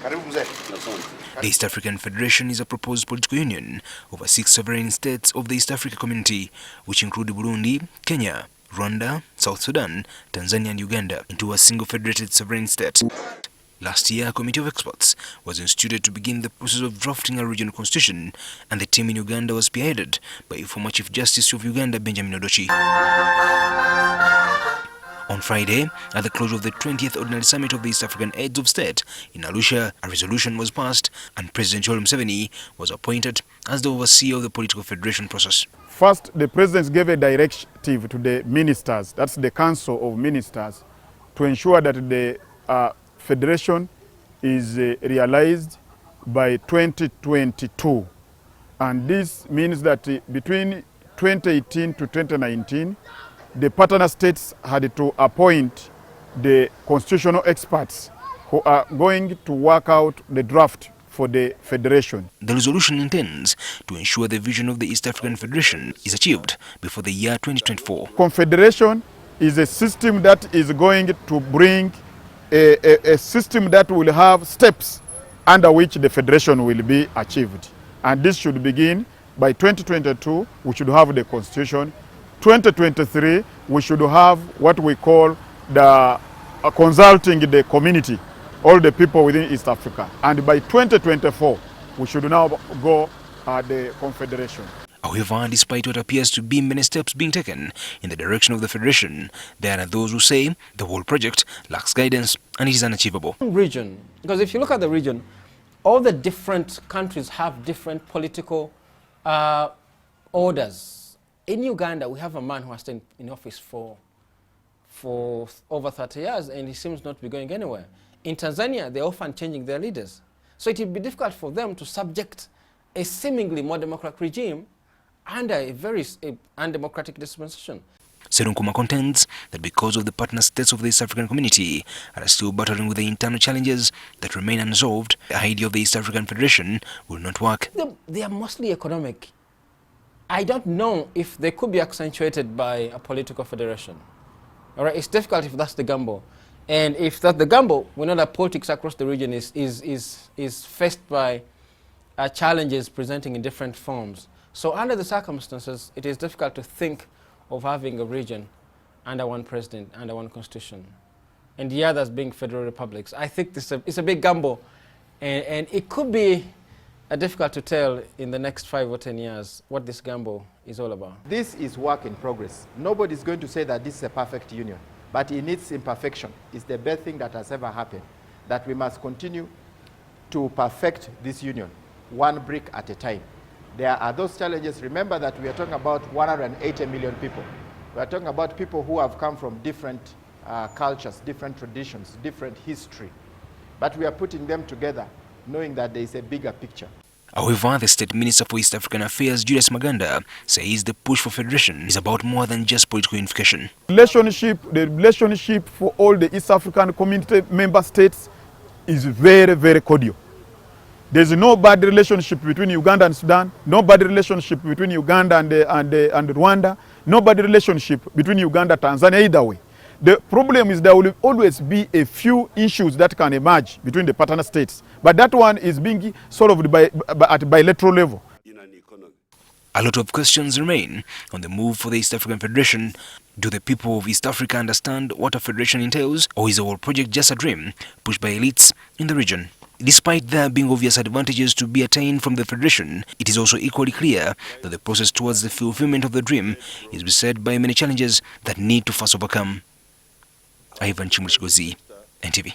The East African Federation is a proposed political union over 6 sovereign states of the East Africa community, which include Burundi, Kenya, Rwanda, South Sudan, Tanzania and Uganda, into a single federated sovereign state. Last year, a committee of experts was instituted to begin the process of drafting a regional constitution, and the team in Uganda was spearheaded by former Chief Justice of Uganda, Benjamin Odochi. On Friday, at the close of the 20th Ordinary Summit of the East African Heads of State in Arusha, a resolution was passed and President Yoweri Museveni was appointed as the overseer of the political federation process. First, the President gave a directive to the ministers, that's the Council of Ministers, to ensure that the federation is realized by 2022. And this means that between 2018 to 2019, the partner states had to appoint the constitutional experts who are going to work out the draft for the federation. The resolution intends to ensure the vision of the East African Federation is achieved before the year 2024. Confederation is a system that is going to bring a system that will have steps under which the federation will be achieved. And this should begin by 2022, we should have the constitution. 2023, we should have what we call the consulting the community, all the people within East Africa. And by 2024, we should now go the confederation. However, despite what appears to be many steps being taken in the direction of the federation, there are those who say the whole project lacks guidance and it is unachievable. Region, because if you look at the region, all the different countries have different political orders. In Uganda, we have a man who has been in office for over 30 years and he seems not to be going anywhere. In Tanzania, they're often changing their leaders. So it would be difficult for them to subject a seemingly more democratic regime under a very undemocratic dispensation. Serunkuma contends that because of the partner states of the East African community are still battling with the internal challenges that remain unresolved, the idea of the East African Federation will not work. They are mostly economic. I don't know if they could be accentuated by a political federation. All right, it's difficult if that's the gamble. And if that's the gamble, we know that politics across the region is faced by challenges presenting in different forms. So under the circumstances, it is difficult to think of having a region under one president, under one constitution, and the others being federal republics. I think it's a big gamble, and it could be difficult to tell in the next 5 or 10 years what this gamble is all about. This is work in progress. Nobody's going to say that this is a perfect union, but in its imperfection, it's the best thing that has ever happened, that we must continue to perfect this union, one brick at a time. There are those challenges. Remember that we are talking about 180 million people. We are talking about people who have come from different cultures, different traditions, different history. But we are putting them together, knowing that there is a bigger picture. However, the State Minister for East African Affairs, Julius Maganda, says the push for federation is about more than just political unification. The relationship for all the East African community member states is very, very cordial. There's no bad relationship between Uganda and Sudan, no bad relationship between Uganda and Rwanda, no bad relationship between Uganda and Tanzania either way. The problem is there will always be a few issues that can emerge between the partner states, but that one is being solved at bilateral level. A lot of questions remain on the move for the East African Federation. Do the people of East Africa understand what a federation entails, or is the whole project just a dream pushed by elites in the region? Despite there being obvious advantages to be attained from the federation, it is also equally clear that the process towards the fulfillment of the dream is beset by many challenges that need to first overcome. Ivan Chimuchigozi, NTV.